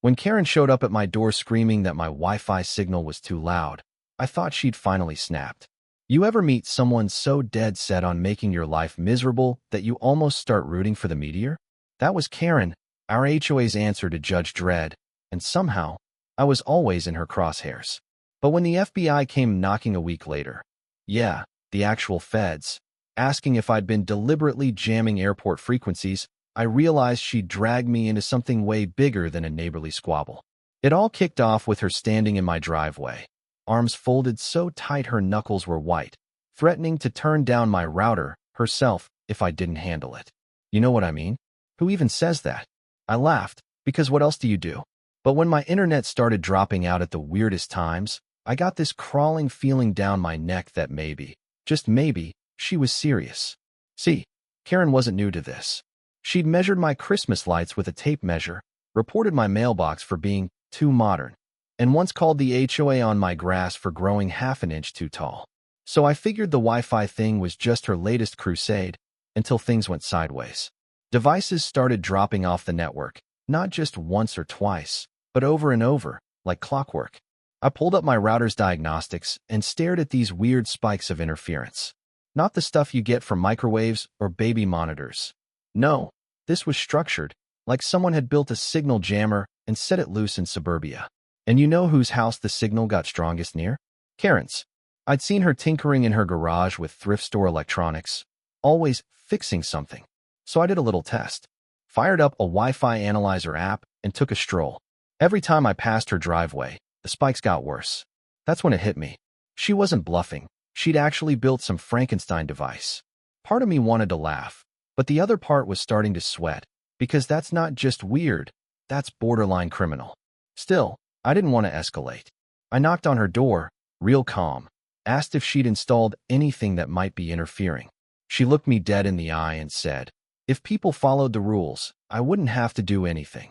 When Karen showed up at my door screaming that my Wi-Fi signal was too loud, I thought she'd finally snapped. You ever meet someone so dead set on making your life miserable that you almost start rooting for the meteor? That was Karen, our HOA's answer to Judge Dredd, and somehow, I was always in her crosshairs. But when the FBI came knocking a week later, yeah, the actual feds, asking if I'd been deliberately jamming airport frequencies, I realized she'd dragged me into something way bigger than a neighborly squabble. It all kicked off with her standing in my driveway, arms folded so tight her knuckles were white, threatening to turn down my router herself if I didn't handle it. You know what I mean? Who even says that? I laughed, because what else do you do? But when my internet started dropping out at the weirdest times, I got this crawling feeling down my neck that maybe, just maybe, she was serious. See, Karen wasn't new to this. She'd measured my Christmas lights with a tape measure, reported my mailbox for being too modern, and once called the HOA on my grass for growing half an inch too tall. So I figured the Wi-Fi thing was just her latest crusade, until things went sideways. Devices started dropping off the network, not just once or twice, but over and over, like clockwork. I pulled up my router's diagnostics and stared at these weird spikes of interference. Not the stuff you get from microwaves or baby monitors. No, this was structured, like someone had built a signal jammer and set it loose in suburbia. And you know whose house the signal got strongest near? Karen's. I'd seen her tinkering in her garage with thrift store electronics, always fixing something. So I did a little test. Fired up a Wi-Fi analyzer app and took a stroll. Every time I passed her driveway, the spikes got worse. That's when it hit me. She wasn't bluffing. She'd actually built some Frankenstein device. Part of me wanted to laugh, but the other part was starting to sweat, because that's not just weird, that's borderline criminal. Still, I didn't want to escalate. I knocked on her door, real calm, asked if she'd installed anything that might be interfering. She looked me dead in the eye and said, if people followed the rules, I wouldn't have to do anything.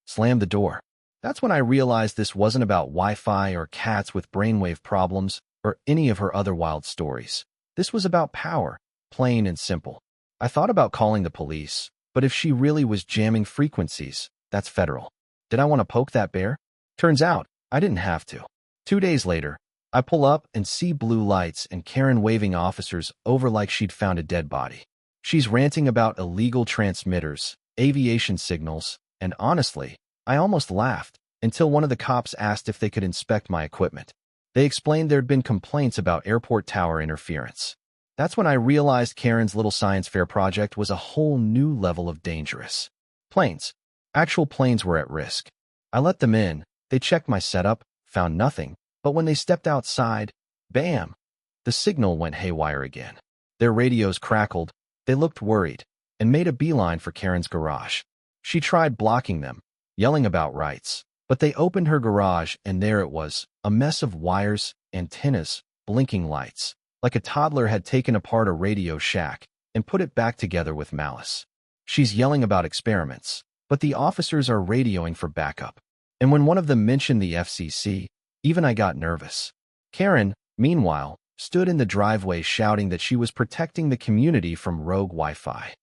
Slammed the door. That's when I realized this wasn't about Wi-Fi or cats with brainwave problems or any of her other wild stories. This was about power, plain and simple. I thought about calling the police, but if she really was jamming frequencies, that's federal. Did I want to poke that bear? Turns out, I didn't have to. 2 days later, I pull up and see blue lights and Karen waving officers over like she'd found a dead body. She's ranting about illegal transmitters, aviation signals, and honestly, I almost laughed until one of the cops asked if they could inspect my equipment. They explained there'd been complaints about airport tower interference. That's when I realized Karen's little science fair project was a whole new level of dangerous. Planes. Actual planes were at risk. I let them in, they checked my setup, found nothing, but when they stepped outside, bam! The signal went haywire again. Their radios crackled, they looked worried, and made a beeline for Karen's garage. She tried blocking them, yelling about rights, but they opened her garage and there it was, a mess of wires, antennas, blinking lights, like a toddler had taken apart a Radio Shack and put it back together with malice. She's yelling about experiments, but the officers are radioing for backup. And when one of them mentioned the FCC, even I got nervous. Karen, meanwhile, stood in the driveway shouting that she was protecting the community from rogue Wi-Fi.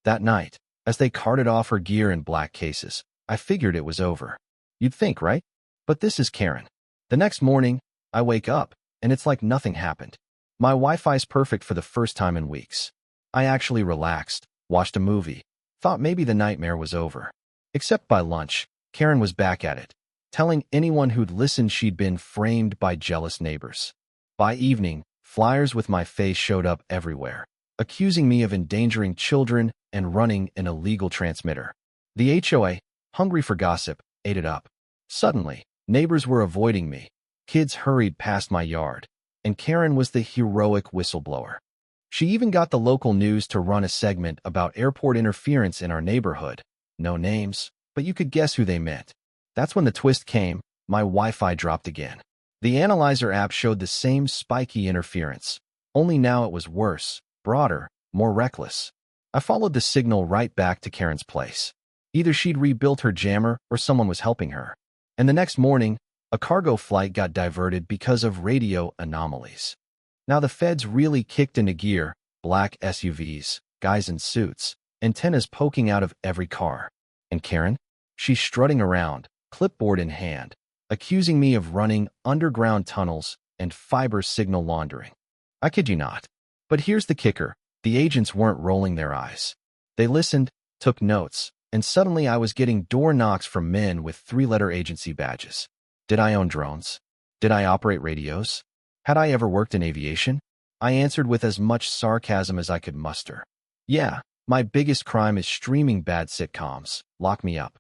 That night, as they carted off her gear in black cases, I figured it was over. You'd think, right? But this is Karen. The next morning, I wake up, and it's like nothing happened. My Wi-Fi's perfect for the first time in weeks. I actually relaxed, watched a movie, thought maybe the nightmare was over. Except by lunch, Karen was back at it, telling anyone who'd listened she'd been framed by jealous neighbors. By evening, flyers with my face showed up everywhere, accusing me of endangering children and running an illegal transmitter. The HOA, hungry for gossip, ate it up. Suddenly, neighbors were avoiding me. Kids hurried past my yard, and Karen was the heroic whistleblower. She even got the local news to run a segment about airport interference in our neighborhood. No names, but you could guess who they meant. That's when the twist came, my Wi-Fi dropped again. The Analyzer app showed the same spiky interference, only now it was worse, broader, more reckless. I followed the signal right back to Karen's place. Either she'd rebuilt her jammer or someone was helping her. And the next morning, a cargo flight got diverted because of radio anomalies. Now the feds really kicked into gear, black SUVs, guys in suits, antennas poking out of every car. And Karen? She's strutting around, clipboard in hand, accusing me of running underground tunnels and fiber signal laundering. I kid you not. But here's the kicker. The agents weren't rolling their eyes. They listened, took notes, and suddenly I was getting door knocks from men with three-letter agency badges. Did I own drones? Did I operate radios? Had I ever worked in aviation? I answered with as much sarcasm as I could muster. Yeah, my biggest crime is streaming bad sitcoms. Lock me up.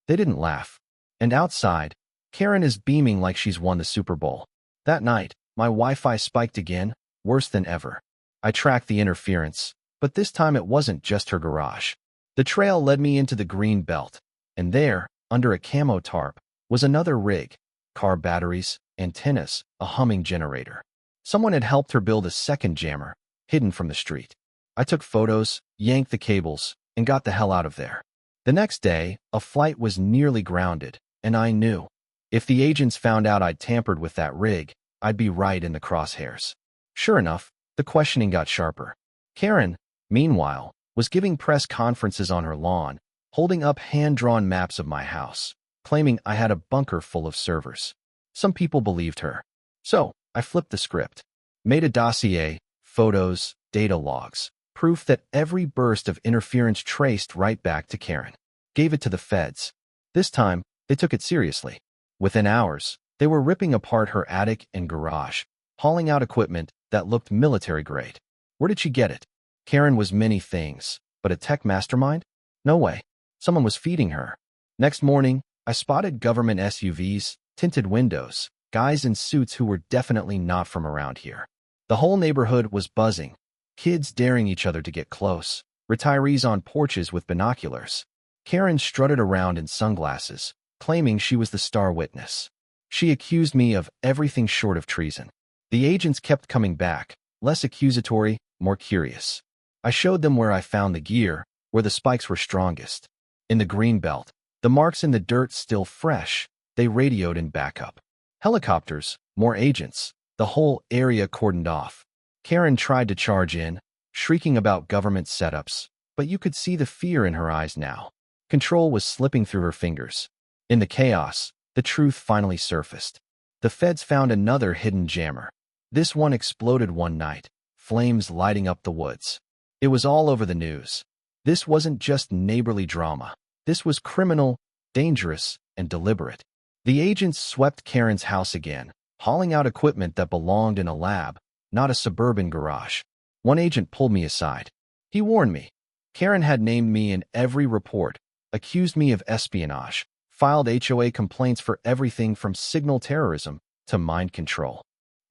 They didn't laugh. And outside, Karen is beaming like she's won the Super Bowl. That night, my Wi-Fi spiked again, worse than ever. I tracked the interference, but this time it wasn't just her garage. The trail led me into the green belt, and there, under a camo tarp, was another rig, car batteries, antennas, a humming generator. Someone had helped her build a second jammer, hidden from the street. I took photos, yanked the cables, and got the hell out of there. The next day, a flight was nearly grounded, and I knew. If the agents found out I'd tampered with that rig, I'd be right in the crosshairs. Sure enough, the questioning got sharper. Karen, meanwhile, was giving press conferences on her lawn, holding up hand-drawn maps of my house, claiming I had a bunker full of servers. Some people believed her. So, I flipped the script, made a dossier, photos, data logs, proof that every burst of interference traced right back to Karen. Gave it to the feds. This time, they took it seriously. Within hours, they were ripping apart her attic and garage, hauling out equipment that looked military-grade. Where did she get it? Karen was many things, but a tech mastermind? No way. Someone was feeding her. Next morning, I spotted government SUVs, tinted windows, guys in suits who were definitely not from around here. The whole neighborhood was buzzing, kids daring each other to get close, retirees on porches with binoculars. Karen strutted around in sunglasses, claiming she was the star witness. She accused me of everything short of treason. The agents kept coming back, less accusatory, more curious. I showed them where I found the gear, where the spikes were strongest. In the green belt, the marks in the dirt still fresh, they radioed in backup. Helicopters, more agents, the whole area cordoned off. Karen tried to charge in, shrieking about government setups, but you could see the fear in her eyes now. Control was slipping through her fingers. In the chaos, the truth finally surfaced. The feds found another hidden jammer. This one exploded one night, flames lighting up the woods. It was all over the news. This wasn't just neighborly drama. This was criminal, dangerous, and deliberate. The agents swept Karen's house again, hauling out equipment that belonged in a lab, not a suburban garage. One agent pulled me aside. He warned me. Karen had named me in every report, accused me of espionage, filed HOA complaints for everything from signal terrorism to mind control.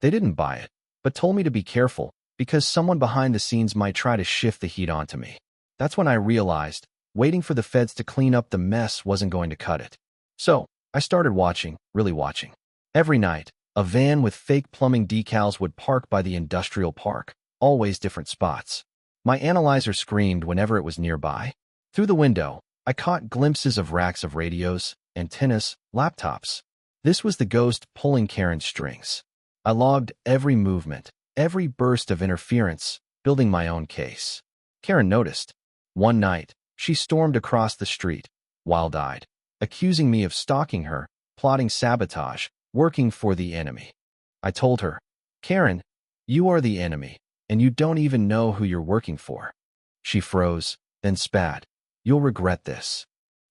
They didn't buy it, but told me to be careful because someone behind the scenes might try to shift the heat onto me. That's when I realized waiting for the feds to clean up the mess wasn't going to cut it. So, I started watching, really watching. Every night, a van with fake plumbing decals would park by the industrial park, always different spots. My analyzer screamed whenever it was nearby. Through the window, I caught glimpses of racks of radios, antennas, laptops. This was the ghost pulling Karen's strings. I logged every movement, every burst of interference, building my own case. Karen noticed. One night, she stormed across the street, wild-eyed, accusing me of stalking her, plotting sabotage, working for the enemy. I told her, Karen, you are the enemy, and you don't even know who you're working for. She froze, then spat. You'll regret this.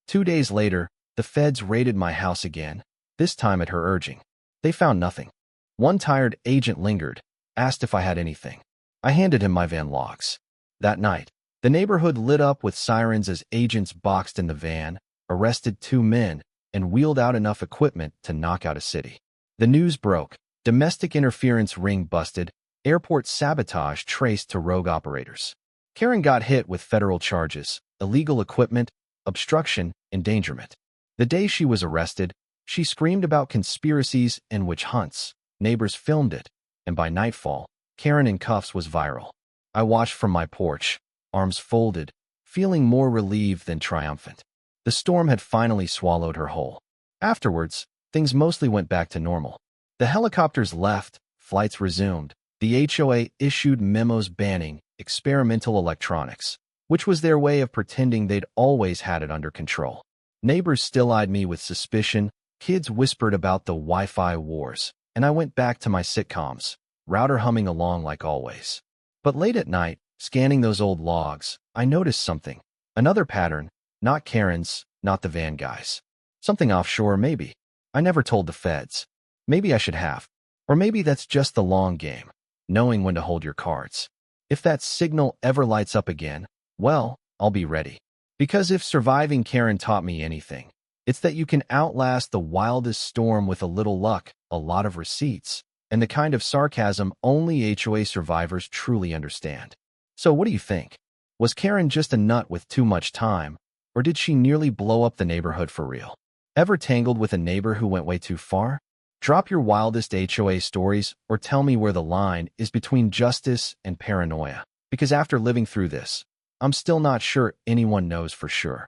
2 days later, the feds raided my house again, this time at her urging. They found nothing. One tired agent lingered, asked if I had anything. I handed him my van logs. That night, the neighborhood lit up with sirens as agents boxed in the van, arrested 2 men, and wheeled out enough equipment to knock out a city. The news broke. Domestic interference ring busted, airport sabotage traced to rogue operators. Karen got hit with federal charges, illegal equipment, obstruction, endangerment. The day she was arrested, she screamed about conspiracies and witch hunts. Neighbors filmed it, and by nightfall, Karen in cuffs was viral. I watched from my porch, arms folded, feeling more relieved than triumphant. The storm had finally swallowed her whole. Afterwards, things mostly went back to normal. The helicopters left, flights resumed. The HOA issued memos banning experimental electronics, which was their way of pretending they'd always had it under control. Neighbors still eyed me with suspicion, Kids whispered about the Wi-Fi wars, and I went back to my sitcoms, router humming along like always. But late at night, scanning those old logs, I noticed something. Another pattern, not Karen's, not the van guys. Something offshore, maybe. I never told the feds. Maybe I should have. Or maybe that's just the long game, knowing when to hold your cards. If that signal ever lights up again, well, I'll be ready. Because if surviving Karen taught me anything, it's that you can outlast the wildest storm with a little luck, a lot of receipts, and the kind of sarcasm only HOA survivors truly understand. So what do you think? Was Karen just a nut with too much time, or did she nearly blow up the neighborhood for real? Ever tangled with a neighbor who went way too far? Drop your wildest HOA stories or tell me where the line is between justice and paranoia. Because after living through this, I'm still not sure anyone knows for sure.